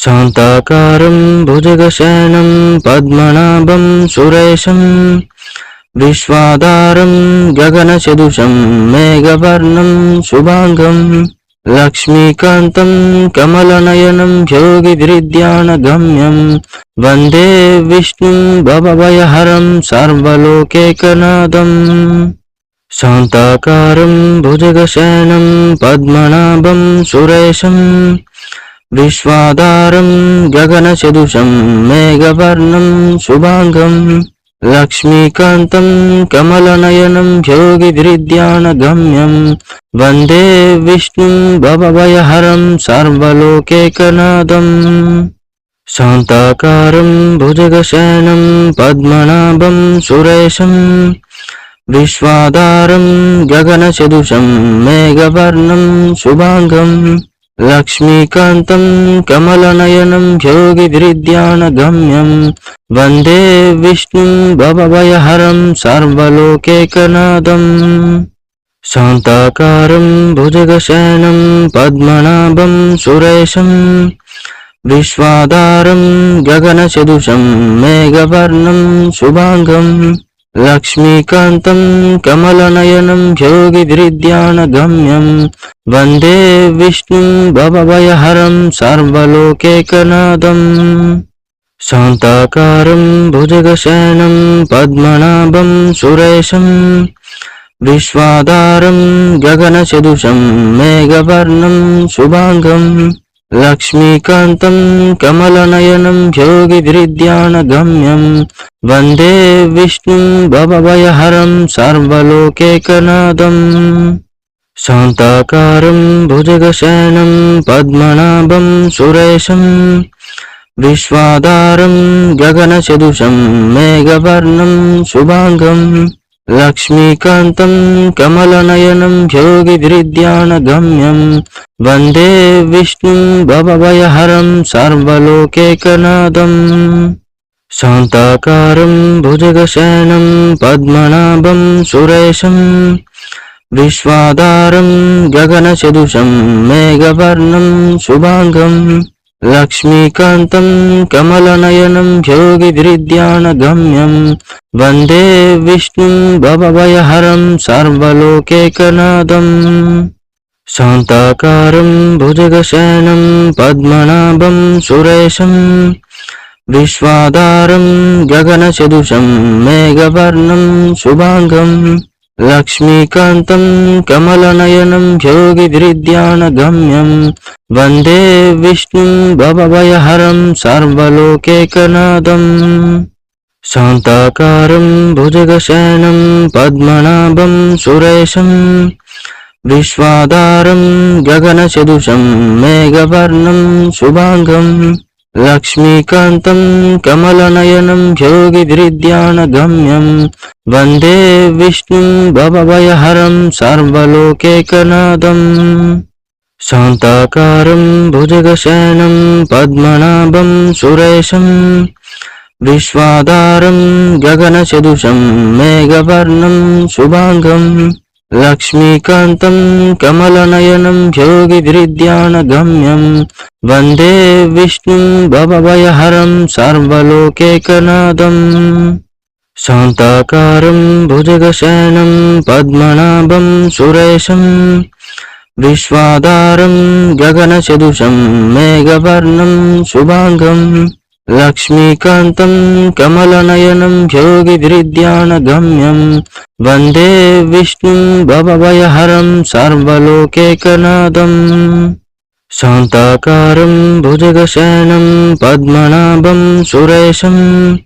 शान्ताकारं भुजगशयनं पद्मनाभं सुरेशं विश्वाधारं गगनसदृशं मेघवर्णं शुभांगं लक्ष्मीकान्तं कमलनयनं योगिभिर्ध्यानगम्यं वन्दे विष्णुं भवभयहरं सर्वलोकैकनाथम्। शान्ताकारं भुजगशयनं पद्मनाभं सुरेशं विश्वाधारं गगनसदृशं मेघवर्णं शुभांगं लक्ष्मीकान्तं कमलनयनं योगिभिर्ध्यानगम्यं वन्दे विष्णुं भवभयहरं सर्वलोकैकनाथम्। शान्ताकारं भुजगशयनं पद्मनाभं सुरेशं विश्वाधारं गगनसदृशं मेघवर्णं शुभांगं लक्ष्मीकान्तं कमलनयनं योगिभिर्ध्यानगम्यं वन्दे विष्णुं भवभयहरं सर्वलोकैकनाथम्। शान्ताकारं भुजगशयनं पद्मनाभं सुरेशं विश्वाधारं गगनसदृशं मेघवर्णं शुभांगं लक्ष्मीकान्तं कमलनयनं योगिभिर्ध्यानगम्यं वन्दे विष्णुं भवभयहरं सर्वलोकैकनाथम्। शान्ताकारं भुजगशयनं पद्मनाभं सुरेशं विश्वाधारं गगनसदृशं मेघवर्णं शुभांगं लक्ष्मीकान्तं कमलनयनं योगिभिर्ध्यानगम्यं वन्दे विष्णुं भवभयहरं सर्वलोकैकनाथम्। शान्ताकारं भुजगशयनं पद्मनाभं सुरेशं विश्वाधारं गगनसदृशं मेघवर्णं शुभांगं लक्ष्मीकान्तं कमलनयनं योगिभिर्ध्यानगम्यं वन्दे विष्णुं भवभयहरं सर्वलोकैकनाथम्। शान्ताकारं भुजगशयनं पद्मनाभं सुरेशं विश्वाधारं गगनसदृशं मेघवर्णं शुभांगं लक्ष्मीकान्तं कमलनयनं योगिभिर्ध्यानगम्यं वन्दे विष्णुं भवभयहरं सर्वलोकैकनाथम्। शान्ताकारं भुजगशयनं पद्मनाभं सुरेशं विश्वाधारं गगनसदृशं मेघवर्णं शुभांगं लक्ष्मीकान्तं कमलनयनं योगिभिर्ध्यानगम्यं वन्दे विष्णुं भवभयहरं सर्वलोकैकनाथम्। शान्ताकारं भुजगशयनं पद्मनाभं सुरेशं विश्वाधारं गगनसदृशं मेघवर्णं शुभांगं लक्ष्मीकान्तं कमलनयनं योगिभिर्ध्यानगम्यं वन्दे विष्णुं भवभयहरं सर्वलोकैकनाथम्। शान्ताकारं भुजगशयनं पद्मनाभं सुरेशं विश्वाधारं गगनसदृशं मेघवर्णं शुभांगं लक्ष्मीकान्तं कमलनयनं योगिभिर्ध्यानगम्यं वन्दे विष्णुं भवभयहरं सर्वलोकैकनाथम्। शान्ताकारं भुजगशयनं पद्मनाभं सुरेशं विश्वाधारं गगनसदृशं मेघवर्णं शुभांगं लक्ष्मीकान्तं कमलनयनं योगिभिर्ध्यानगम्यं वन्दे विष्णुं भवभयहरं सर्वलोकैकनाथम्। शान्ताकारं भुजगशयनं पद्मनाभं सुरेशं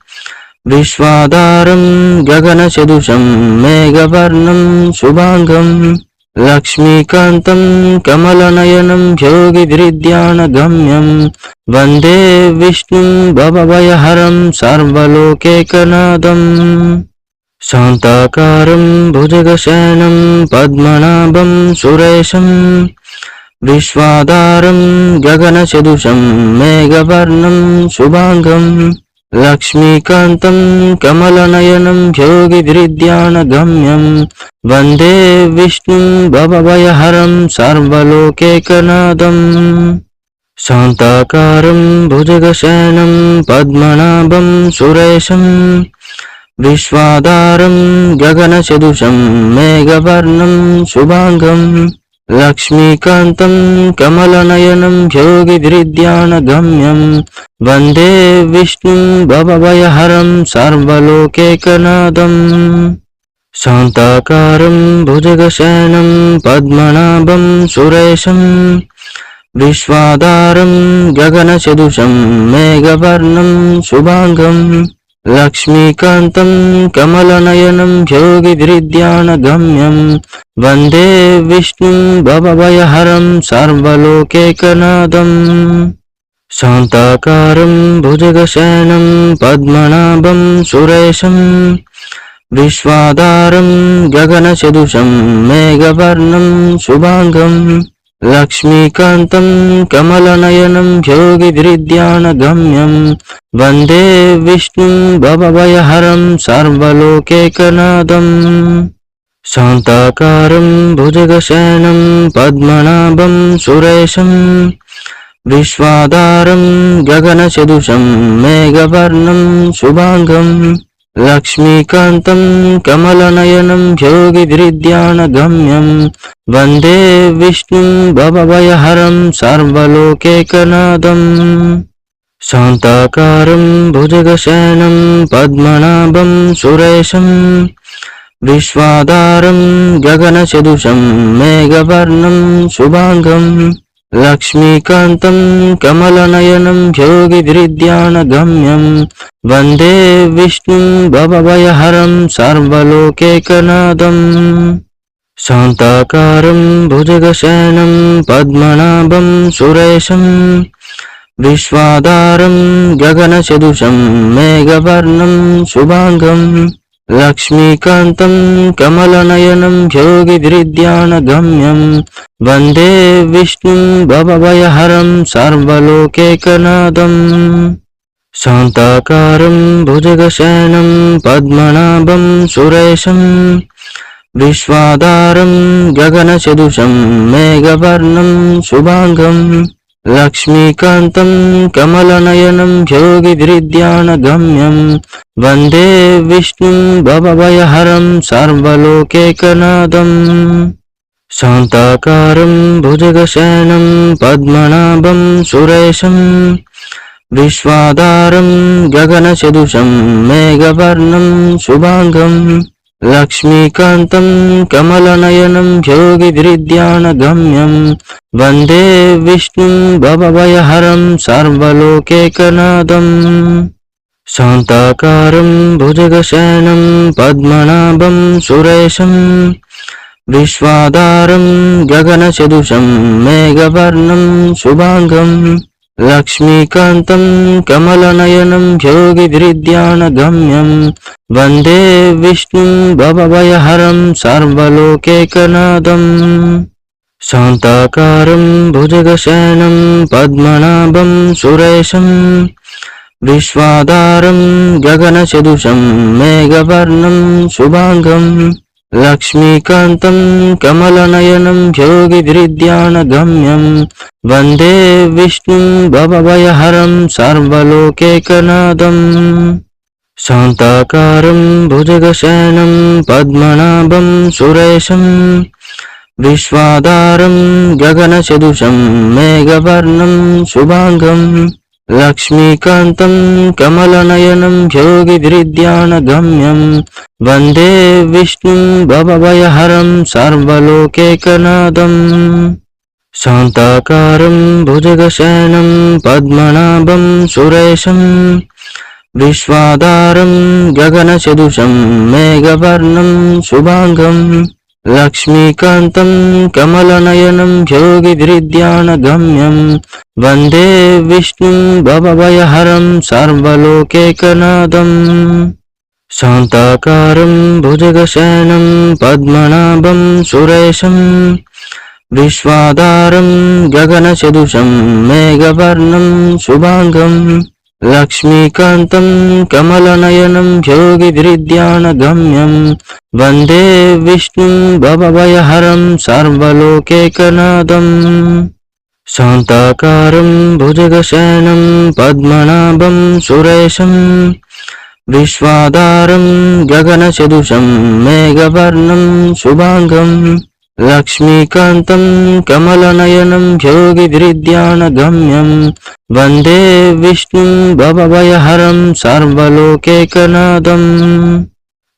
विश्वाधारं गगनसदृशं मेघवर्णं शुभांगं लक्ष्मीकान्तं कमलनयनं योगिभिर्ध्यानगम्यं वन्दे विष्णुं भवभयहरं सर्वलोकैकनाथम्। शान्ताकारं भुजगशयनं पद्मनाभं सुरेशं विश्वाधारं गगनसदृशं मेघवर्णं शुभांगं लक्ष्मीकान्तं कमलनयनं योगिभिर्ध्यानगम्यं वन्दे विष्णुं भवभयहरं सर्वलोकैकनाथम्। శాంతాకారం భుజగశయనం పద్మనాభం సురేశం విశ్వాధారం గగనసదృశం మేఘవర్ణం శుభాంగం లక్ష్మీకాంతం కమలనయనం యోగిభిర్ధ్యానగమ్యం వందే విష్ణుం భవభయహరం సర్వలోకైకనాథం. శాంతాకారం భుజగశయనం పద్మనాభం సురేశం విశ్వాధారం గగనసదృశం మేఘవర్ణం శుభాంగం లక్ష్మీకాంతం కమలనయనం యోగిభిర్ధ్యానగమ్యం వందే విష్ణుం భవభయహరం సర్వలోకైకనాథం. శాంతాకారం భుజగశయనం పద్మనాభం సురేశం విశ్వాధారం గగనసదృశం మేఘవర్ణం శుభాంగం లక్ష్మీకాంతం కమలనయనం యోగిభిర్ధ్యానగమ్యం వందే విష్ణుం భవభయహరం సర్వలోకైకనాథం. శాంతాకారం భుజగశయనం పద్మనాభం సురేశం విశ్వాధారం గగనసదృశం మేఘవర్ణం శుభాంగం లక్ష్మీకాంతం కమలనయనం యోగిభిర్ధ్యానగమ్యం వందే విష్ణుం భవభయహరం సర్వలోకైకనాథం. శాంతాకారం భుజగశయనం పద్మనాభం సురేశం విశ్వాధారం గగనసదృశం మేఘవర్ణం శుభాంగం లక్ష్మీకాంతం కమలనయనం యోగిభిర్ధ్యానగమ్యం వందే విష్ణుం భవభయహరం సర్వలోకైకనాథం. శాంతాకారం భుజగశయనం పద్మనాభం సురేశం విశ్వాధారం గగనసదృశం మేఘవర్ణం శుభాంగం లక్ష్మీకాంతం కమలనయనం యోగిభిర్ధ్యానగమ్యం వందే విష్ణుం భవభయహరం సర్వలోకైకనాథం. శాంతాకారం భుజగశయనం పద్మనాభం సురేశం విశ్వాధారం గగనసదృశం మేఘవర్ణం శుభాంగం లక్ష్మీకాంతం కమలనయనం యోగిభిర్ధ్యానగమ్యం వందే విష్ణుం భవభయహరం సర్వలోకైకనాథం. శాంతాకారం భుజగశయనం పద్మనాభం సురేశం విశ్వాధారం గగనసదృశం మేఘవర్ణం శుభాంగం లక్ష్మీకాంతం కమలనయనం యోగిభిర్ధ్యానగమ్యం వందే విష్ణుం భవభయహరం సర్వలోకైకనాథం. శాంతాకారం భుజగశయనం పద్మనాభం సురేశం విశ్వాధారం గగనసదృశం మేఘవర్ణం శుభాంగం లక్ష్మీకాంతం కమలనయనం యోగిభిర్ధ్యానగమ్యం వందే విష్ణుం భవభయహరం సర్వలోకైకనాథం. శాంతాకారం భుజగశయనం పద్మనాభం సురేశం విశ్వాధారం గగనసదృశం మేఘవర్ణం శుభాంగం లక్ష్మీకాంతం కమలనయనం యోగిభిర్ధ్యానగమ్యం వందే విష్ణుం భవభయహరం సర్వలోకైకనాథం. శాంతాకారం భుజగశయనం పద్మనాభం సురేశం విశ్వాధారం గగనసదృశం మేఘవర్ణం శుభాంగం లక్ష్మీకాంతం కమలనయనం యోగిభిర్ధ్యానగమ్యం వందే విష్ణుం భవభయహరం సర్వలోకైకనాథం. శాంతాకారం భుజగశయనం పద్మనాభం సురేశం విశ్వాధారం గగనసదృశం మేఘవర్ణం శుభాంగం లక్ష్మీకాంతం కమలనయనం యోగిభిర్ధ్యానగమ్యం వందే విష్ణుం భవభయహరం సర్వలోకైకనాథం. శాంతాకారం భుజగశయనం పద్మనాభం సురేశం విశ్వాధారం గగనసదృశం మేఘవర్ణం శుభాంగం లక్ష్మీకాంతం కమలనయనం యోగిభిర్ధ్యానగమ్యం వందే విష్ణుం భవభయహరం సర్వలోకైకనాథం. శాంతాకారం భుజగశయనం పద్మనాభం సురేశం విశ్వాధారం గగనసదృశం మేఘవర్ణం శుభాంగం లక్ష్మీకాంతం కమలనయనం యోగిభిర్ధ్యానగమ్యం వందే విష్ణుం భవభయహరం సర్వలోకైకనాథం.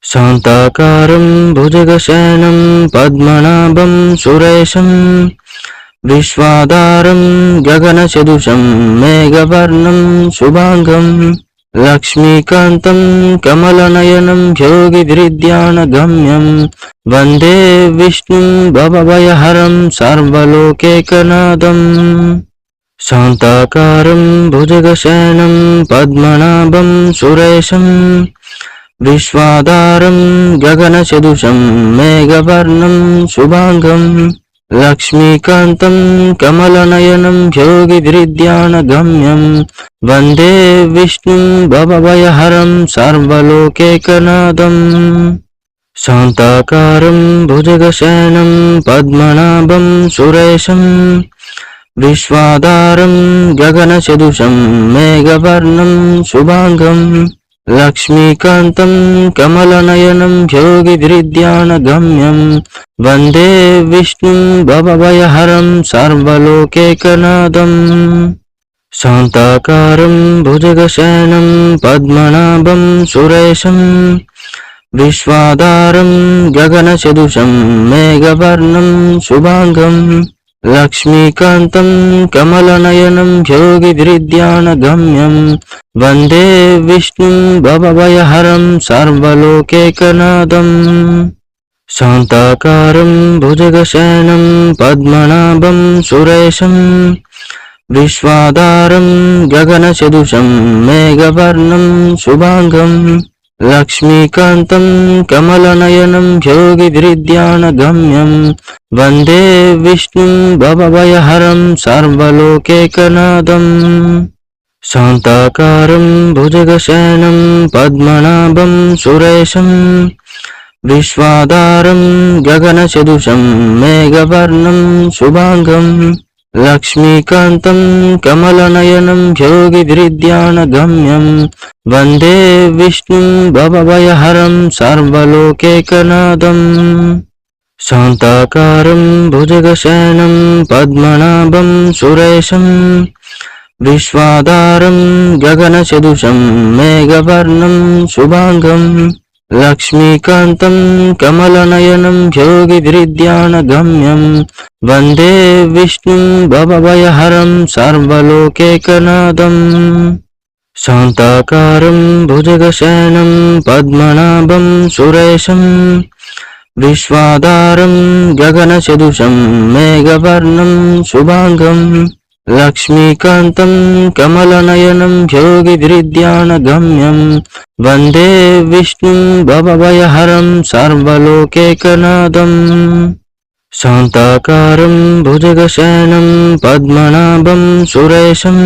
శాంతాకారం భుజగశయనం పద్మనాభం సురేశం విశ్వాధారం గగనసదృశం మేఘవర్ణం శుభాంగం లక్ష్మీకాంతం కమలనయనం యోగిభిర్ధ్యానగమ్యం వందే విష్ణుం భవభయహరం సర్వలోకైకనాథం. శాంతాకారం భుజగశయనం పద్మనాభం సురేశం విశ్వాధారం గగనసదృశం మేఘవర్ణం శుభాంగం లక్ష్మీకాంతం కమలనయనం యోగిభిర్ధ్యానగమ్యం వందే విష్ణుం భవభయహరం సర్వలోకైకనాథం. శాంతాకారం భుజగశయనం పద్మనాభం సురేశం విశ్వాధారం గగనసదృశం మేఘవర్ణం శుభాంగం లక్ష్మీకాంతం కమలనయనం యోగిభిర్ధ్యానగమ్యం వందే విష్ణుం భవభయహరం సర్వలోకైకనాథం. శాంతాకారం భుజగశయనం పద్మనాభం సురేశం విశ్వాధారం గగనసదృశం మేఘవర్ణం శుభాంగం లక్ష్మీకాంతం కమలనయనం యోగిభిర్ధ్యానగమ్యం వందే విష్ణుం భవభయహరం సర్వలోకైకనాథం. శాంతాకారం భుజగశయనం పద్మనాభం సురేశం విశ్వాధారం గగనసదృశం మేఘవర్ణం శుభాంగం లక్ష్మీకాంతం కమలనయనం యోగిభిర్ధ్యానగమ్యం వందే విష్ణుం భవభయహరం సర్వలోకైకనాథం. శాంతాకారం భుజగశయనం పద్మనాభం సురేశం విశ్వాధారం గగనసదృశం మేఘవర్ణం శుభాంగం లక్ష్మీకాంతం కమలనయనం యోగిభిర్ధ్యానగమ్యం వందే విష్ణుం భవభయహరం సర్వలోకైకనాథం. శాంతాకారం భుజగశయనం పద్మనాభం సురేశం విశ్వాధారం గగనసదృశం మేఘవర్ణం శుభాంగం లక్ష్మీకాంతం కమలనయనం యోగిభిర్ధ్యానగమ్యం వందే విష్ణుం భవభయహరం సర్వలోకైకనాథం. శాంతాకారం భుజగశయనం పద్మనాభం సురేశం విశ్వాధారం గగనసదృశం మేఘవర్ణం శుభాంగం లక్ష్మీకాంతం కమలనయనం యోగిభిర్ధ్యానగమ్యం వందే విష్ణుం భవభయహరం సర్వలోకైకనాథం. శాంతాకారం భుజగశయనం పద్మనాభం సురేశం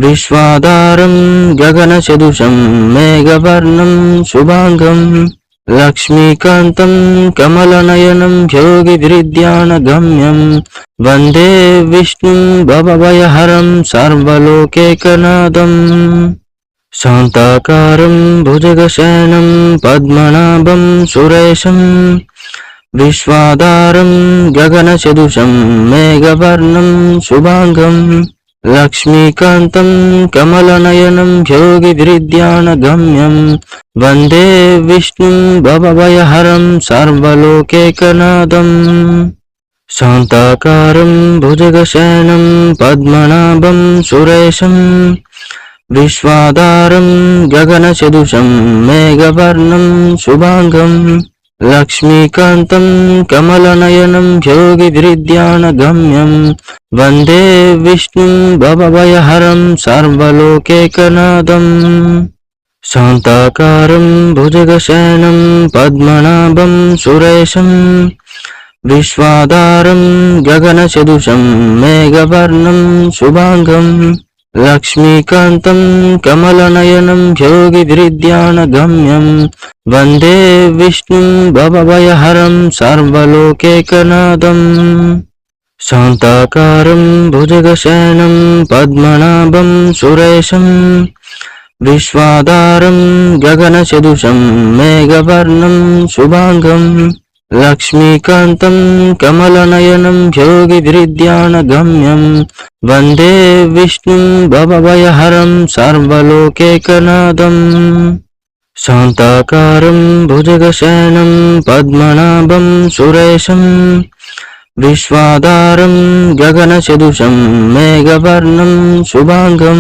విశ్వాధారం గగనసదృశం మేఘవర్ణం శుభాంగం లక్ష్మీకాంతం కమలనయనం యోగిభిర్ధ్యానగమ్యం వందే విష్ణుం భవభయహరం సర్వలోకైకనాథం. శాంతాకారం భుజగశయనం పద్మనాభం సురేశం విశ్వాధారం గగనసదృశం మేఘవర్ణం శుభాంగం లక్ష్మీకాంతం కమలనయనం యోగిభిర్ధ్యానగమ్యం వందే విష్ణుం భవభయహరం సర్వలోకైకనాథం. శాంతాకారం భుజగశయనం పద్మనాభం సురేశం విశ్వాధారం గగనసదృశం మేఘవర్ణం శుభాంగం లక్ష్మీకాంతం కమలనయనం యోగిభిర్ధ్యానగమ్యం వందే విష్ణుం భవభయహరం సర్వలోకైకనాథం. శాంతాకారం భుజగశయనం పద్మనాభం సురేశం విశ్వాధారం గగనసదృశం మేఘవర్ణం శుభాంగం లక్ష్మీకాంతం కమలనయనం యోగిభిర్ధ్యానగమ్యం వందే విష్ణుం భవభయహరం సర్వలోకైకనాథం. శాంతాకారం భుజగశయనం పద్మనాభం సురేశం విశ్వాధారం గగనసదృశం మేఘవర్ణం శుభాంగం లక్ష్మీకాంతం కమలనయనం యోగిభిర్ధ్యానగమ్యం వందే విష్ణుం భవభయహరం సర్వలోకైకనాథం. శాంతాకారం భుజగశయనం పద్మనాభం సురేశం విశ్వాధారం గగనసదృశం మేఘవర్ణం శుభాంగం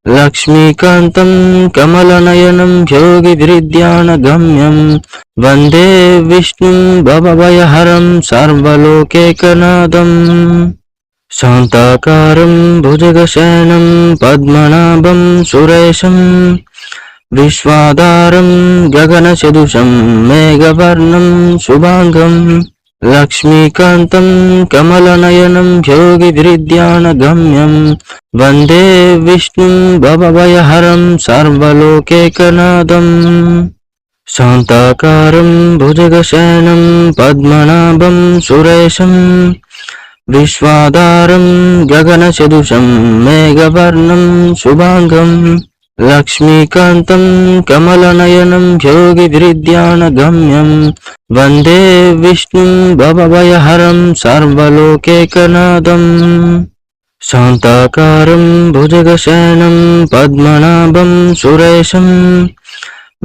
లక్ష్మీకాంతం కమలనయనం యోగిభిర్ధ్యానగమ్యం వందే విష్ణుం భవభయహరం సర్వలోకైకనాథం. శాంతాకారం భుజగశయనం పద్మనాభం సురేశం విశ్వాధారం గగనసదృశం మేఘవర్ణం శుభాంగం లక్ష్మీకాంతం కమలనయనం యోగిభిర్ధ్యానగమ్యం వందే విష్ణుం భవభయహరం సర్వలోకైకనాథం. శాంతాకారం భుజగశయనం పద్మనాభం సురేశం విశ్వాధారం గగనసదృశం మేఘవర్ణం శుభాంగం లక్ష్మీకాంతం కమలనయనం యోగిభిర్ధ్యానగమ్యం వందే విష్ణుం భవభయహరం సర్వలోకైకనాథం. శాంతాకారం భుజగశయనం పద్మనాభం సురేశం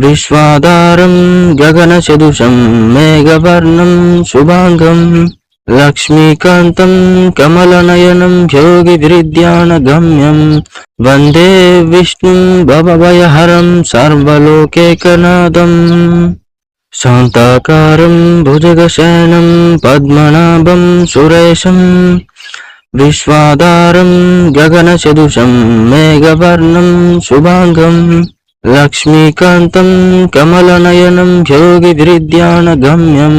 విశ్వాధారం గగనసదృశం మేఘవర్ణం శుభాంగం లక్ష్మీకాంతం కమలనయనం యోగిభిర్ధ్యానగమ్యం వందే విష్ణుం భవభయహరం సర్వలోకైకనాథం. శాంతాకారం భుజగశయనం పద్మనాభం సురేశం విశ్వాధారం గగనసదృశం మేఘవర్ణం శుభాంగం లక్ష్మీకాంతం కమలనయనం యోగిభిర్ధ్యానగమ్యం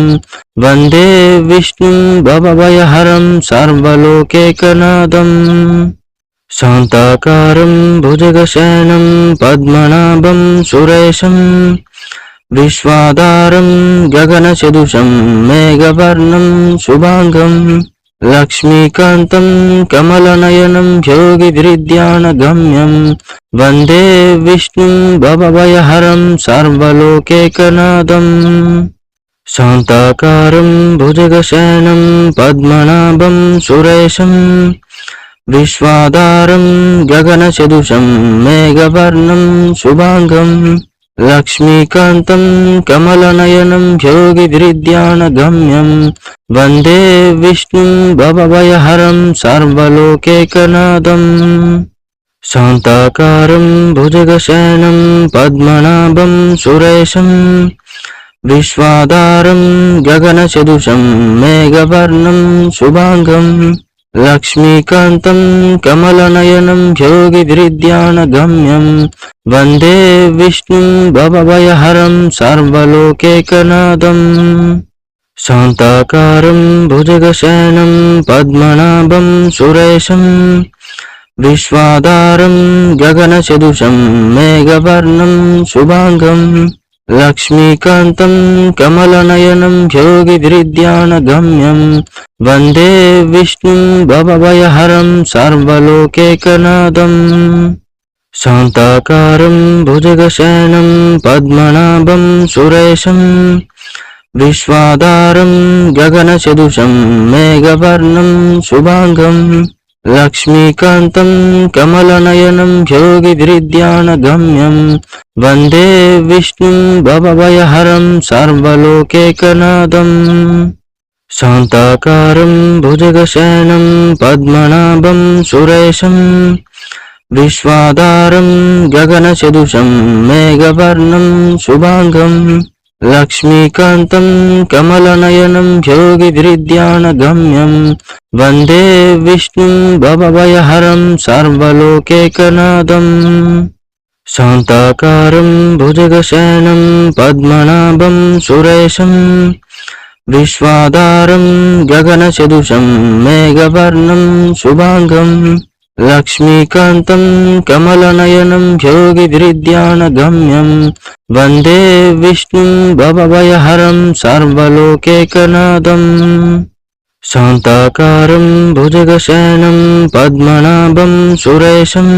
వందే విష్ణుం భవభయహరం సర్వలోకైకనాథం. శాంతాకారం భుజగశయనం పద్మనాభం సురేశం విశ్వాధారం గగనసదృశం మేఘవర్ణం శుభాంగం లక్ష్మీకాంతం కమలనయనం యోగిభిర్ధ్యానగమ్యం వందే విష్ణుం భవభయహరం సర్వలోకైకనాథం. శాంతాకారం భుజగశయనం పద్మనాభం సురేశం విశ్వాధారం గగనసదృశం మేఘవర్ణం శుభాంగం లక్ష్మీకాంతం కమలనయనం యోగిభిర్ధ్యానగమ్యం వందే విష్ణుం భవభయహరం సర్వలోకైకనాథం. శాంతాకారం భుజగశయనం పద్మనాభం సురేశం విశ్వాధారం గగనసదృశం మేఘవర్ణం శుభాంగం లక్ష్మీకాంతం కమలనయనం యోగిభిర్ధ్యానగమ్యం వందే విష్ణుం భవభయహరం సర్వలోకైకనాథం. శాంతాకారం భుజగశయనం పద్మనాభం సురేశం విశ్వాధారం గగనసదృశం మేఘవర్ణం శుభాంగం లక్ష్మీకాంతం కమలనయనం యోగిభిర్ధ్యానగమ్యం వందే విష్ణుం భవభయహరం సర్వలోకైకనాథం. శాంతాకారం భుజగశయనం పద్మనాభం సురేశం విశ్వాధారం గగనసదృశం మేఘవర్ణం శుభాంగం లక్ష్మీకాంతం కమలనయనం యోగిభిర్ధ్యానగమ్యం వందే విష్ణుం భవభయహరం సర్వలోకైకనాథం. శాంతాకారం భుజగశయనం పద్మనాభం సురేశం విశ్వాధారం గగనసదృశం మేఘవర్ణం శుభాంగం లక్ష్మీకాంతం కమలనయనం యోగిభిర్ధ్యానగమ్యం వందే విష్ణుం భవభయహరం సర్వలోకైకనాథం. శాంతాకారం భుజగశయనం పద్మనాభం సురేశం విశ్వాధారం గగనసదృశం మేఘవర్ణం శుభాంగం లక్ష్మీకాంతం కమలనయనం యోగిభిర్ధ్యానగమ్యం వందే విష్ణుం భవభయహరం సర్వలోకైకనాథం. శాంతాకారం భుజగశయనం పద్మనాభం సురేశం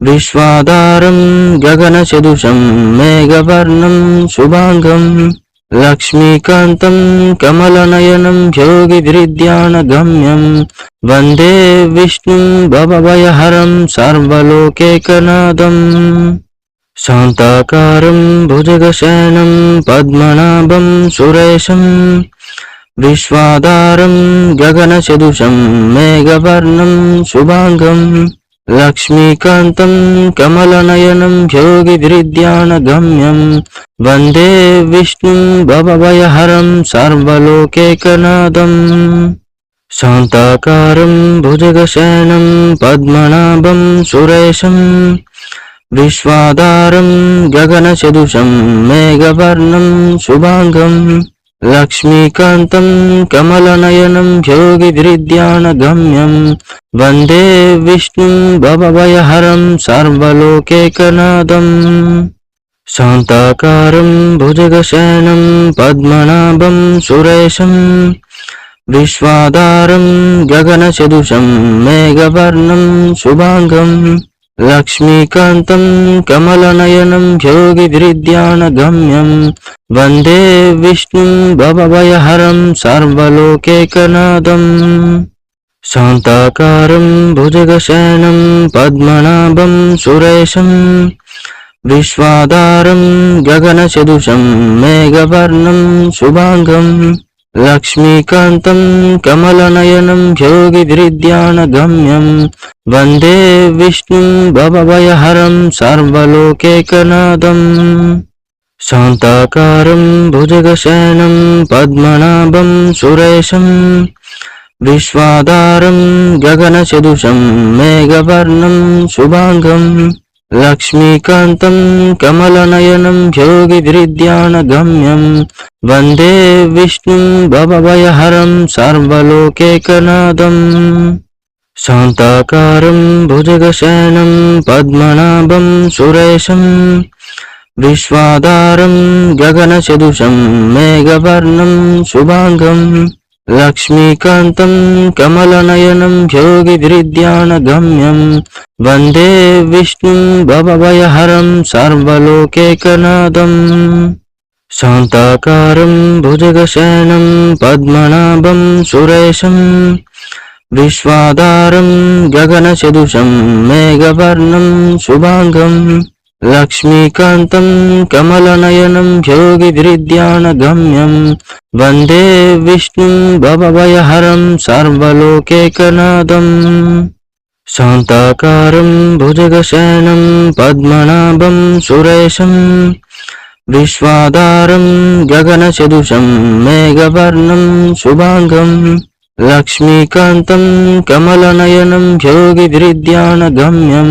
విశ్వాధారం గగనసదృశం మేఘవర్ణం శుభాంగం లక్ష్మీకాంతం కమలనయనం యోగిభిర్ధ్యానగమ్యం వందే విష్ణుం భవభయహరం సర్వలోకైకనాథం శాంతాకారం భుజగశయనం పద్మనాభం సురేశం విశ్వాధారం గగనసదృశం మేఘవర్ణం శుభాంగం లక్ష్మీకాంతం కమలనయనం యోగిభిర్ధ్యానగమ్యం వందే విష్ణుం భవభయహరం సర్వలోకైకనాథం శాంతాకారం భుజగశయనం పద్మనాభం సురేశం విశ్వాధారం గగనసదృశం మేఘవర్ణం శుభాంగం లక్ష్మీకాంతం కమలనయనం యోగిభిర్ధ్యానగమ్యం వందే విష్ణుం భవభయహరం సర్వలోకైకనాథం శాంతాకారం భుజగశయనం పద్మనాభం సురేశం విశ్వాధారం గగనసదృశం మేఘవర్ణం శుభాంగం లక్ష్మీకాంతం కమలనయనం యోగిభిర్ధ్యానగమ్యం వందే విష్ణుం భవభయహరం సర్వలోకైకనాథం శాంతాకారం భుజగశయనం పద్మనాభం సురేశం విశ్వాధారం గగనసదృశం మేఘవర్ణం శుభాంగం లక్ష్మీకాంతం కమలనయనం యోగిభిర్ధ్యానగమ్యం వందే విష్ణుం భవభయహరం సర్వలోకైకనాథం శాంతాకారం భుజగశయనం పద్మనాభం సురేశం విశ్వాధారం గగనసదృశం మేఘవర్ణం శుభాంగం లక్ష్మీకాంతం కమలనయనం యోగిభిర్ధ్యానగమ్యం వందే విష్ణుం భవభయహరం సర్వలోకైకనాథం శాంతాకారం భుజగశయనం పద్మనాభం సురేశం విశ్వాధారం గగనసదృశం మేఘవర్ణం శుభాంగం లక్ష్మీకాంతం కమలనయనం యోగిభిర్ధ్యానగమ్యం వందే విష్ణుం భవభయహరం సర్వలోకైకనాథం శాంతాకారం భుజగశయనం పద్మనాభం సురేశం విశ్వాధారం గగనసదృశం మేఘవర్ణం శుభాంగం లక్ష్మీకాంతం కమలనయనం యోగిభిర్ధ్యానగమ్యం వందే విష్ణుం భవభయహరం సర్వలోకైకనాథం శాంతాకారం భుజగశయనం పద్మనాభం సురేశం విశ్వాధారం గగనసదృశం మేఘవర్ణం శుభాంగం లక్ష్మీకాంతం కమలనయనం యోగిభిర్ధ్యానగమ్యం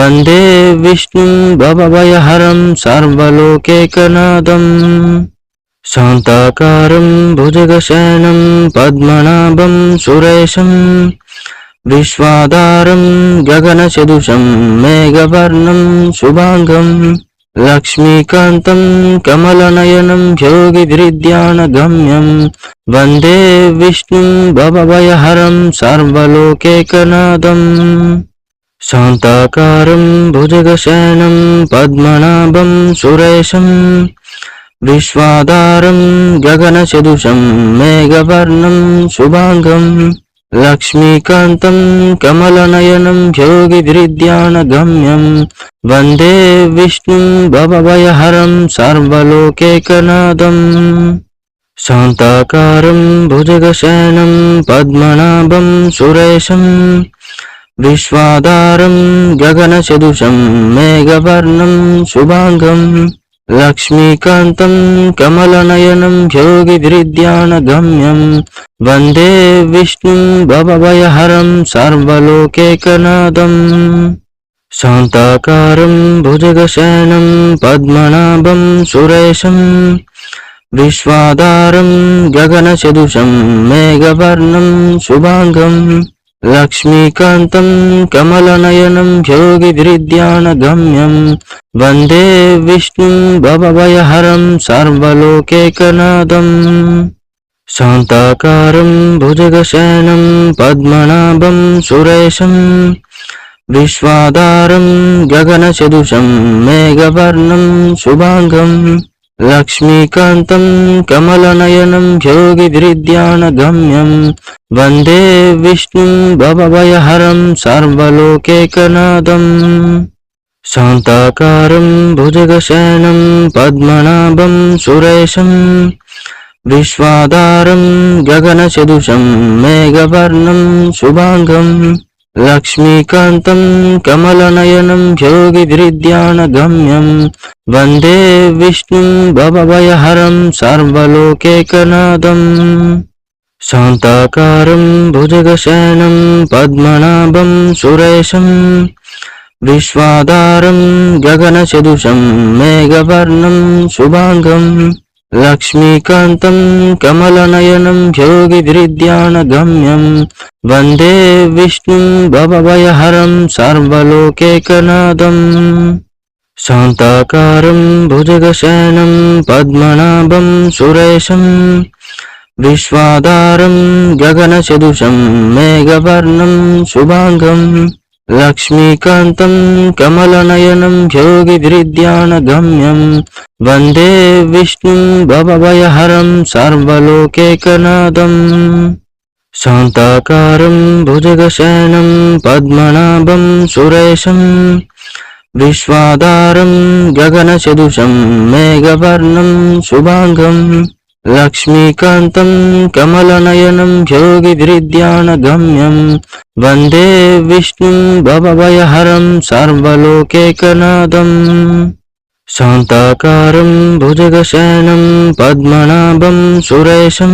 వందే విష్ణుం భవభయహరం సర్వలోకైకనాథం శాంతాకారం భుజగశయనం పద్మనాభం సురేశం విశ్వాధారం గగనసదృశం మేఘవర్ణం శుభాంగం లక్ష్మీకాంతం కమలనయనం యోగిభిర్ధ్యానగమ్యం వందే విష్ణుం భవభయహరం సర్వలోకైకనాథం శాంతాకారం భుజగశయనం పద్మనాభం సురేశం విశ్వాధారం గగనసదృశం మేఘవర్ణం శుభాంగం లక్ష్మీకాంతం కమలనయనం యోగిభిర్ధ్యానగమ్యం వందే విష్ణుం భవభయహరం సర్వలోకైకనాథం శాంతాకారం భుజగశయనం పద్మనాభం సురేశం విశ్వాధారం గగనసదృశం మేఘవర్ణం శుభాంగం లక్ష్మీకాంతం కమలనయనం యోగిభిర్ధ్యానగమ్యం వందే విష్ణుం భవభయహరం సర్వలోకైకనాథం శాంతాకారం భుజగశయనం పద్మనాభం సురేశం విశ్వాధారం గగనసదృశం మేఘవర్ణం శుభాంగం లక్ష్మీకాంతం కమలనయనం యోగిభిర్ధ్యానగమ్యం వందే విష్ణుం భవభయహరం సర్వలోకైకనాథం శాంతాకారం భుజగశయనం పద్మనాభం సురేశం విశ్వాధారం గగనసదృశం మేఘవర్ణం శుభాంగం లక్ష్మీకాంతం కమలనయనం యోగిభిర్ధ్యానగమ్యం వందే విష్ణుం భవభయహరం సర్వలోకైకనాథం. శాంతాకారం భుజగశయనం పద్మనాభం సురేశం విశ్వాధారం గగనసదృశం మేఘవర్ణం శుభాంగం లక్ష్మీకాంతం కమలనయనం యోగిభిర్ధ్యానగమ్యం వందే విష్ణుం భవభయహరం సర్వలోకైకనాథం. శాంతాకారం భుజగశయనం పద్మనాభం సురేశం విశ్వాధారం గగనసదృశం మేఘవర్ణం శుభాంగం లక్ష్మీకాంతం కమలనయనం యోగిభిర్ధ్యానగమ్యం వందే విష్ణుం భవభయహరం సర్వలోకైకనాథం. శాంతాకారం భుజగశయనం పద్మనాభం సురేశం విశ్వాధారం గగనసదృశం మేఘవర్ణం శుభాంగం లక్ష్మీకాంతం కమలనయనం యోగిభిర్ధ్యానగమ్యం వందే విష్ణుం భవభయహరం సర్వలోకైకనాథం. శాంతాకారం భుజగశయనం పద్మనాభం సురేశం విశ్వాధారం గగనసదృశం మేఘవర్ణం శుభాంగం లక్ష్మీకాంతం కమలనయనం యోగిభిర్ధ్యానగమ్యం వందే విష్ణుం భవభయహరం సర్వలోకైకనాథం. శాంతాకారం భుజగశయనం పద్మనాభం సురేశం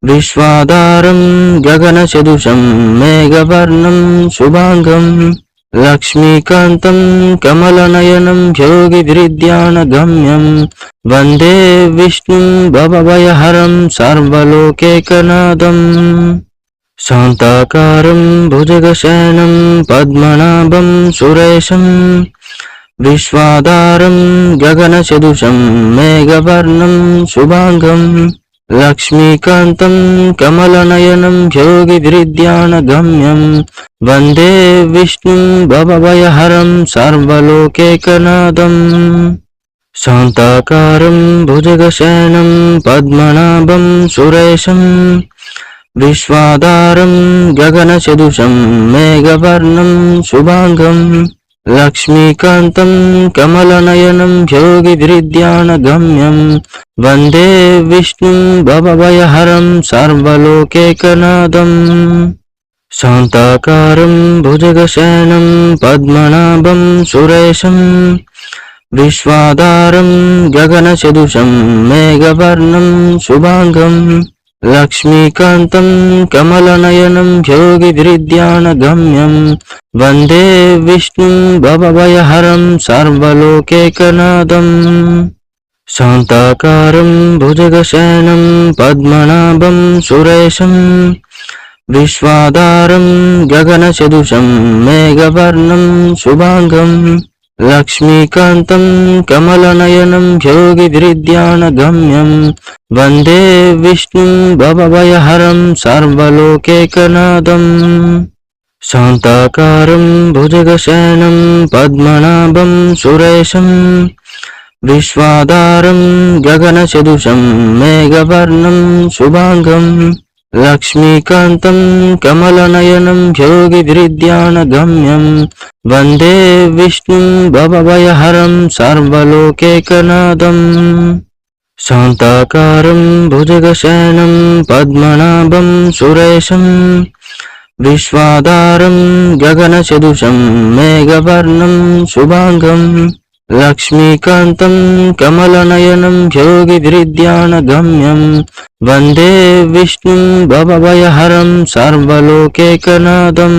విశ్వాధారం గగనసదృశం మేఘవర్ణం శుభాంగం లక్ష్మీకాంతం కమలనయనం యోగిభిర్ధ్యానగమ్యం వందే విష్ణుం భవభయహరం సర్వలోకైకనాథం. శాంతాకారం భుజగశయనం పద్మనాభం సురేశం విశ్వాధారం గగనసదృశం మేఘవర్ణం శుభాంగం లక్ష్మీకాంతం కమలనయనం యోగిభిర్ధ్యానగమ్యం వందే విష్ణుం భవభయహరం సర్వలోకైకనాథం. శాంతాకారం భుజగశయనం పద్మనాభం సురేశం విశ్వాధారం గగనసదృశం మేఘవర్ణం శుభాంగం లక్ష్మీకాంతం కమలనయనం యోగిభిర్ధ్యానగమ్యం వందే విష్ణుం భవభయహరం సర్వలోకైకనాథం. శాంతాకారం భుజగశయనం పద్మనాభం సురేశం విశ్వాధారం గగనసదృశం మేఘవర్ణం శుభాంగం లక్ష్మీకాంతం కమలనయనం యోగిభిర్ధ్యానగమ్యం వందే విష్ణుం భవభయహరం సర్వలోకైకనాథం. శాంతాకారం భుజగశయనం పద్మనాభం సురేశం విశ్వాధారం గగనసదృశం మేఘవర్ణం శుభాంగం లక్ష్మీకాంతం కమలనయనం యోగిభిర్ధ్యానగమ్యం వందే విష్ణుం భవభయహరం సర్వలోకైకనాథం. శాంతాకారం భుజగశయనం పద్మనాభం సురేశం విశ్వాధారం గగనసదృశం మేఘవర్ణం శుభాంగం లక్ష్మీకాంతం కమలనయనం యోగిభిర్ధ్యానగమ్యం వందే విష్ణుం భవభయహరం సర్వలోకైకనాథం. శాంతాకారం భుజగశయనం పద్మనాభం సురేశం విశ్వాధారం గగనసదృశం మేఘవర్ణం శుభాంగం లక్ష్మీకాంతం కమలనయనం యోగిభిర్ధ్యానగమ్యం వందే విష్ణుం భవభయహరం సర్వలోకైకనాథం.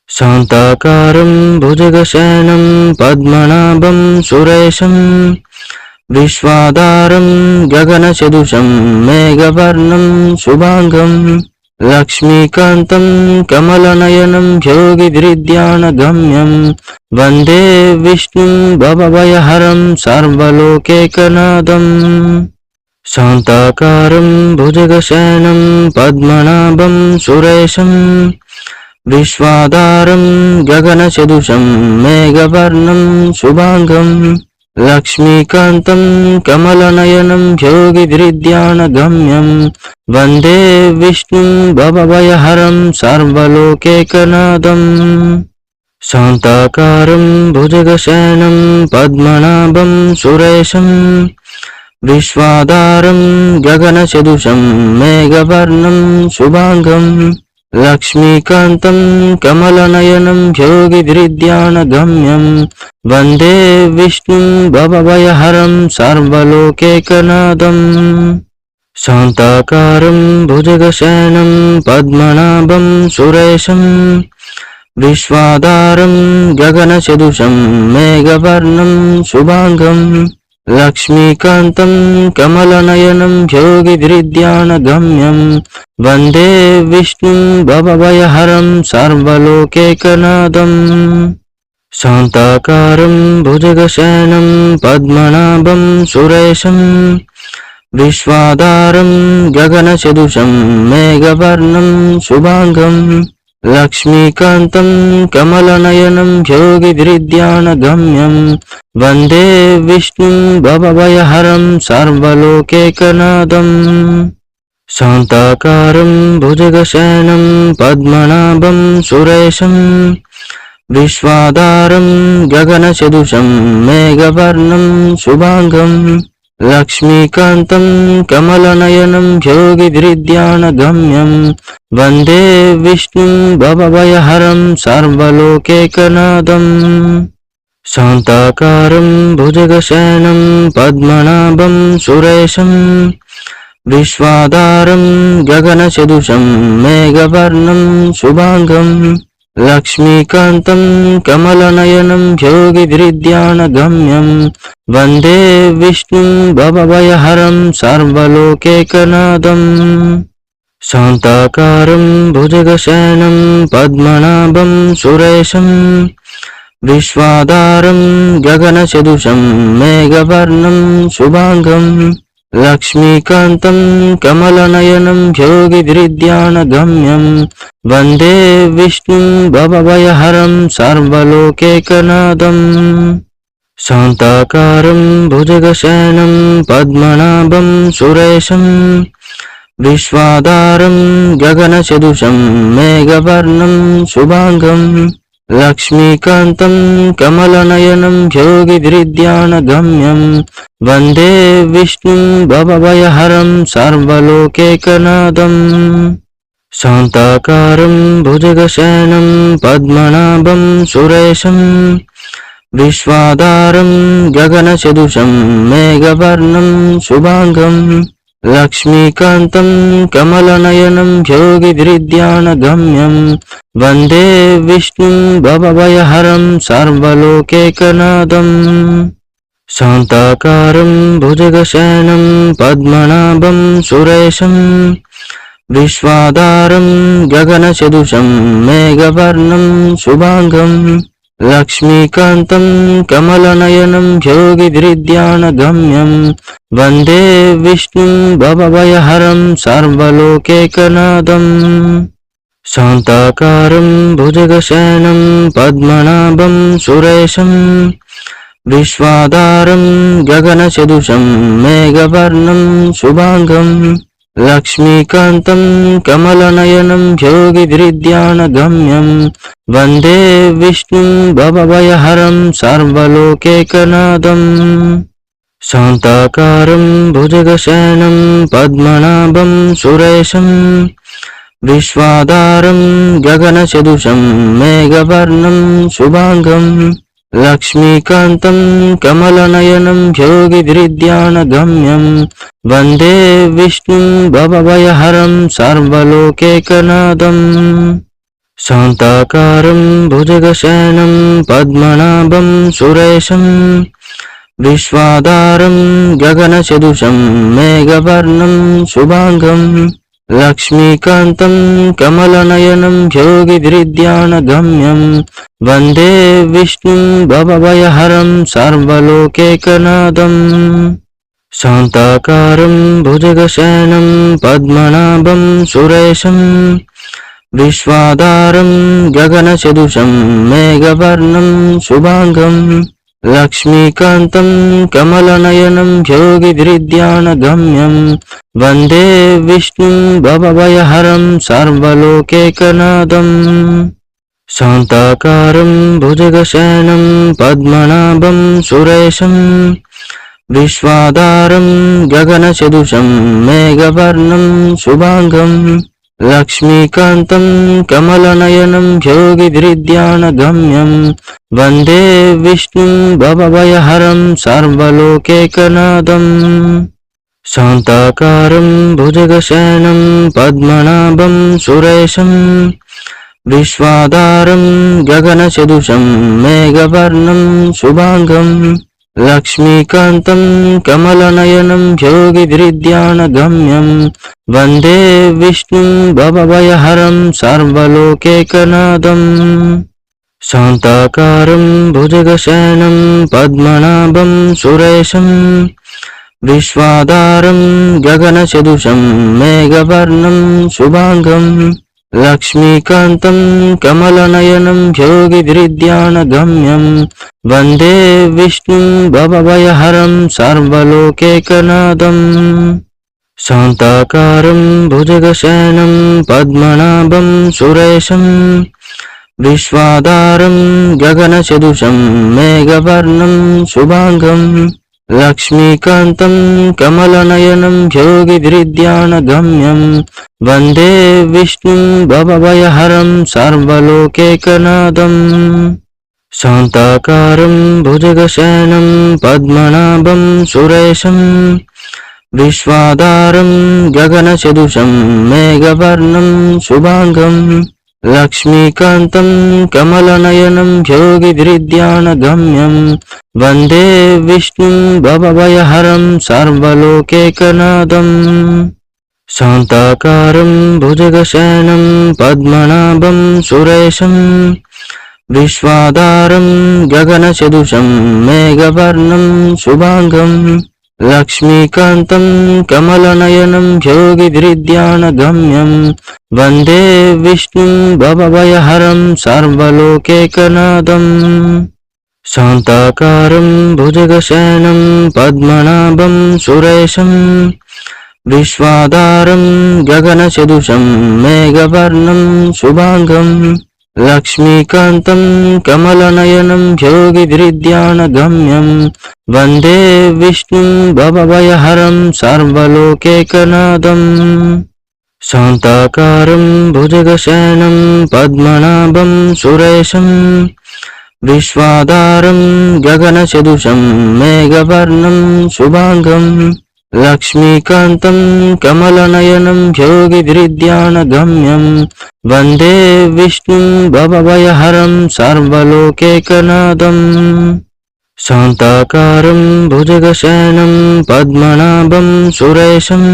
శాంతాకారం భుజగశయనం పద్మనాభం సురేశం విశ్వాధారం గగనసదృశం మేఘవర్ణం శుభాంగం లక్ష్మీకాంతం కమలనయనం యోగిభిర్ధ్యానగమ్యం వందే విష్ణుం భవభయహరం సర్వలోకైకనాథం. శాంతాకారం భుజగశయనం పద్మనాభం సురేశం విశ్వాధారం గగనసదృశం మేఘవర్ణం శుభాంగం లక్ష్మీకాంతం కమలనయనం యోగిభిర్ధ్యానగమ్యం వందే విష్ణుం భవభయహరం సర్వలోకైకనాథం. శాంతాకారం భుజగశయనం పద్మనాభం సురేశం విశ్వాధారం గగనసదృశం మేఘవర్ణం శుభాంగం లక్ష్మీకాంతం కమలనయనం యోగిభిర్ధ్యానగమ్యం వందే విష్ణుం భవభయహరం సర్వలోకైకనాథం. శాంతాకారం భుజగశయనం పద్మనాభం సురేశం విశ్వాధారం గగనసదృశం మేఘవర్ణం శుభాంగం లక్ష్మీకాంతం కమలనయనం యోగిభిర్ధ్యానగమ్యం వందే విష్ణుం భవభయహరం సర్వలోకైకనాథం. శాంతాకారం భుజగశయనం పద్మనాభం సురేశం విశ్వాధారం గగనసదృశం మేఘవర్ణం శుభాంగం లక్ష్మీకాంతం కమలనయనం యోగిభిర్ధ్యానగమ్యం వందే విష్ణుం భవభయహరం సర్వలోకైకనాథం. శాంతాకారం భుజగశయనం పద్మనాభం సురేశం విశ్వాధారం గగనసదృశం మేఘవర్ణం శుభాంగం లక్ష్మీకాంతం కమలనయనం యోగిభిర్ధ్యానగమ్యం వందే విష్ణుం భవభయహరం సర్వలోకైకనాథం. శాంతాకారం భుజగశయనం పద్మనాభం సురేశం విశ్వాధారం గగనసదృశం మేఘవర్ణం శుభాంగం లక్ష్మీకాంతం కమలనయనం యోగిభిర్ధ్యానగమ్యం వందే విష్ణుం భవభయహరం సర్వలోకైకనాథం. శాంతాకారం భుజగశయనం పద్మనాభం సురేశం విశ్వాధారం గగనసదృశం మేఘవర్ణం శుభాంగం లక్ష్మీకాంతం కమలనయనం యోగిభిర్ధ్యానగమ్యం వందే విష్ణుం భవభయహరం సర్వలోకైకనాథం. శాంతాకారం భుజగశయనం పద్మనాభం సురేశం విశ్వాధారం గగనసదృశం మేఘవర్ణం శుభాంగం లక్ష్మీకాంతం కమలనయనం యోగిభిర్ధ్యానగమ్యం వందే విష్ణుం భవభయహరం సర్వలోకైకనాథం. శాంతాకారం భుజగశయనం పద్మనాభం సురేశం విశ్వాధారం గగనసదృశం మేఘవర్ణం శుభాంగం లక్ష్మీకాంతం కమలనయనం యోగిభిర్ధ్యానగమ్యం వందే విష్ణుం భవభయహరం సర్వలోకైకనాథం. శాంతాకారం భుజగశయనం పద్మనాభం సురేశం విశ్వాధారం గగనసదృశం మేఘవర్ణం శుభాంగం లక్ష్మీకాంతం కమలనయనం యోగిభిర్ధ్యానగమ్యం వందే విష్ణుం భవభయహరం సర్వలోకైకనాథం. శాంతాకారం భుజగశయనం పద్మనాభం సురేశం విశ్వాధారం గగనసదృశం మేఘవర్ణం శుభాంగం లక్ష్మీకాంతం కమలనయనం యోగిభిర్ధ్యానగమ్యం వందే విష్ణుం భవభయహరం సర్వలోకైకనాథం. శాంతాకారం భుజగశయనం పద్మనాభం సురేశం విశ్వాధారం గగనసదృశం మేఘవర్ణం శుభాంగం లక్ష్మీకాంతం కమలనయనం యోగిభిర్ధ్యానగమ్యం వందే విష్ణుం భవభయహరం సర్వలోకైకనాథం. శాంతాకారం భుజగశయనం పద్మనాభం సురేశం విశ్వాధారం గగనసదృశం మేఘవర్ణం శుభాంగం లక్ష్మీకాంతం కమలనయనం యోగిభిర్ధ్యానగమ్యం వందే విష్ణుం భవభయహరం సర్వలోకైకనాథం. శాంతాకారం భుజగశయనం పద్మనాభం సురేశం విశ్వాధారం గగనసదృశం మేఘవర్ణం శుభాంగం లక్ష్మీకాంతం కమలనయనం యోగిభిర్ధ్యానగమ్యం వందే విష్ణుం భవభయహరం సర్వలోకైకనాథం. శాంతాకారం భుజగశయనం పద్మనాభం సురేశం విశ్వాధారం గగనసదృశం మేఘవర్ణం శుభాంగం లక్ష్మీకాంతం కమలనయనం యోగిభిర్ధ్యానగమ్యం వందే విష్ణుం భవభయహరం సర్వలోకైకనాథం. శాంతాకారం భుజగశయనం పద్మనాభం సురేశం విశ్వాధారం గగనసదృశం మేఘవర్ణం శుభాంగం లక్ష్మీకాంతం కమలనయనం యోగిభిర్ధ్యానగమ్యం వందే విష్ణుం భవభయహరం సర్వలోకైకనాథం. శాంతాకారం భుజగశయనం పద్మనాభం సురేశం విశ్వాధారం గగనసదృశం మేఘవర్ణం శుభాంగం లక్ష్మీకాంతం కమలనయనం యోగిభిర్ధ్యానగమ్యం వందే విష్ణుం భవభయహరం సర్వలోకైకనాథం. శాంతాకారం భుజగశయనం పద్మనాభం సురేశం విశ్వాధారం గగనసదృశం మేఘవర్ణం శుభాంగం లక్ష్మీకాంతం కమలనయనం యోగిభిర్ధ్యానగమ్యం వందే విష్ణుం భవభయహరం సర్వలోకైకనాథం. శాంతాకారం భుజగశయనం పద్మనాభం సురేశం విశ్వాధారం గగనసదృశం మేఘవర్ణం శుభాంగం లక్ష్మీకాంతం కమలనయనం యోగిభిర్ధ్యానగమ్యం వందే విష్ణుం భవభయహరం సర్వలోకైకనాథం. శాంతాకారం భుజగశయనం పద్మనాభం సురేశం విశ్వాధారం గగనసదృశం మేఘవర్ణం శుభాంగం లక్ష్మీకాంతం కమలనయనం యోగిభిర్ధ్యానగమ్యం వందే విష్ణుం భవభయహరం సర్వలోకైకనాథం. శాంతాకారం భుజగశయనం పద్మనాభం సురేశం విశ్వాధారం గగనసదృశం మేఘవర్ణం శుభాంగం లక్ష్మీకాంతం కమలనయనం యోగిభిర్ధ్యానగమ్యం వందే విష్ణుం భవభయహరం సర్వలోకైకనాథం. శాంతాకారం భుజగశయనం పద్మనాభం సురేశం విశ్వాధారం గగనసదృశం మేఘవర్ణం శుభాంగం లక్ష్మీకాంతం కమలనయనం యోగిభిర్ధ్యానగమ్యం వందే విష్ణుం భవభయహరం సర్వలోకైకనాథం. శాంతాకారం భుజగశయనం పద్మనాభం సురేశం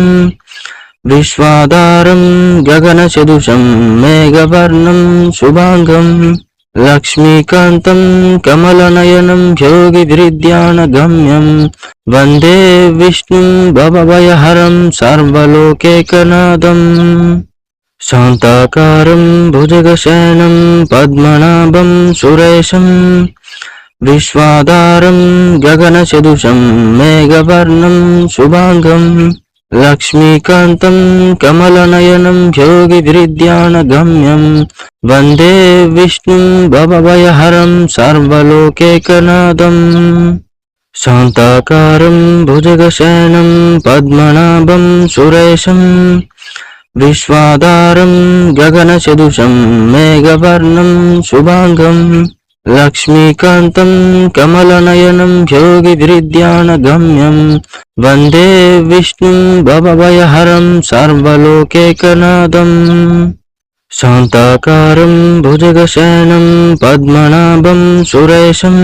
విశ్వాధారం గగనసదృశం మేఘవర్ణం శుభాంగం లక్ష్మీకాంతం కమలనయనం యోగిభిర్ధ్యానగమ్యం వందే విష్ణుం భవభయహరం సర్వలోకైకనాథం. శాంతాకారం భుజగశయనం పద్మనాభం సురేశం విశ్వాధారం గగనసదృశం మేఘవర్ణం శుభాంగం లక్ష్మీకాంతం కమలనయనం యోగిభిర్ధ్యానగమ్యం వందే విష్ణుం భవభయహరం సర్వలోకైకనాథం. శాంతాకారం భుజగశయనం పద్మనాభం సురేశం విశ్వాధారం గగనసదృశం మేఘవర్ణం శుభాంగం లక్ష్మీకాంతం కమలనయనం యోగిభిర్ధ్యానగమ్యం వందే విష్ణుం భవభయహరం సర్వలోకైకనాథం. శాంతాకారం భుజగశయనం పద్మనాభం సురేశం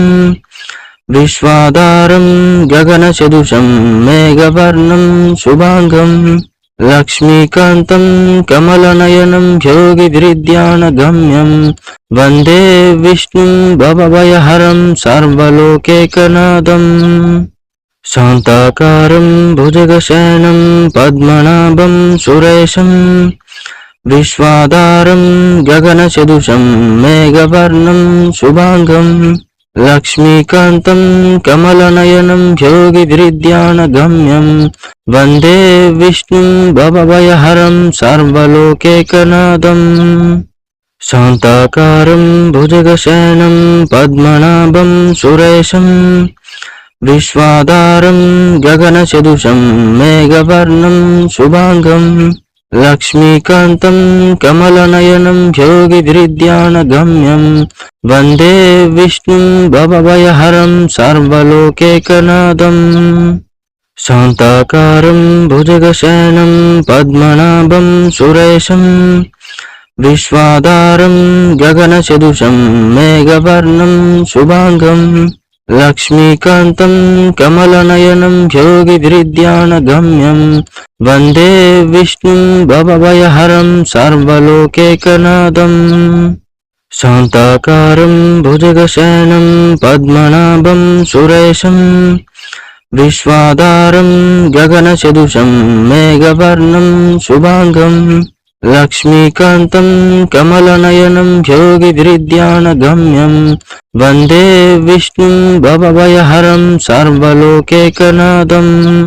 విశ్వాధారం గగనసదృశం మేఘవర్ణం శుభాంగం లక్ష్మీకాంతం కమలనయనం యోగిభిర్ధ్యానగమ్యం వందే విష్ణుం భవభయహరం సర్వలోకైకనాథం. శాంతాకారం భుజగశయనం పద్మనాభం సురేశం విశ్వాధారం గగనసదృశం మేఘవర్ణం శుభాంగం లక్ష్మీకాంతం కమలనయనం యోగిభిర్ధ్యానగమ్యం వందే విష్ణుం భవభయహరం సర్వలోకైకనాథం. శాంతాకారం భుజగశయనం పద్మనాభం సురేశం విశ్వాధారం గగనసదృశం మేఘవర్ణం శుభాంగం లక్ష్మీకాంతం కమలనయనం యోగిభిర్ధ్యానగమ్యం వందే విష్ణుం భవభయహరం సర్వలోకైకనాథం. శాంతాకారం భుజగశయనం పద్మనాభం సురేశం విశ్వాధారం గగనసదృశం మేఘవర్ణం శుభాంగం లక్ష్మీకాంతం కమలనయనం యోగిభిర్ధ్యానగమ్యం వందే విష్ణుం భవభయహరం సర్వలోకైకనాథం. శాంతాకారం భుజగశయనం పద్మనాభం సురేశం విశ్వాధారం గగనసదృశం మేఘవర్ణం శుభాంగం లక్ష్మీకాంతం కమలనయనం యోగిభిర్ధ్యానగమ్యం వందే విష్ణుం భవభయహరం సర్వలోకైకనాథం.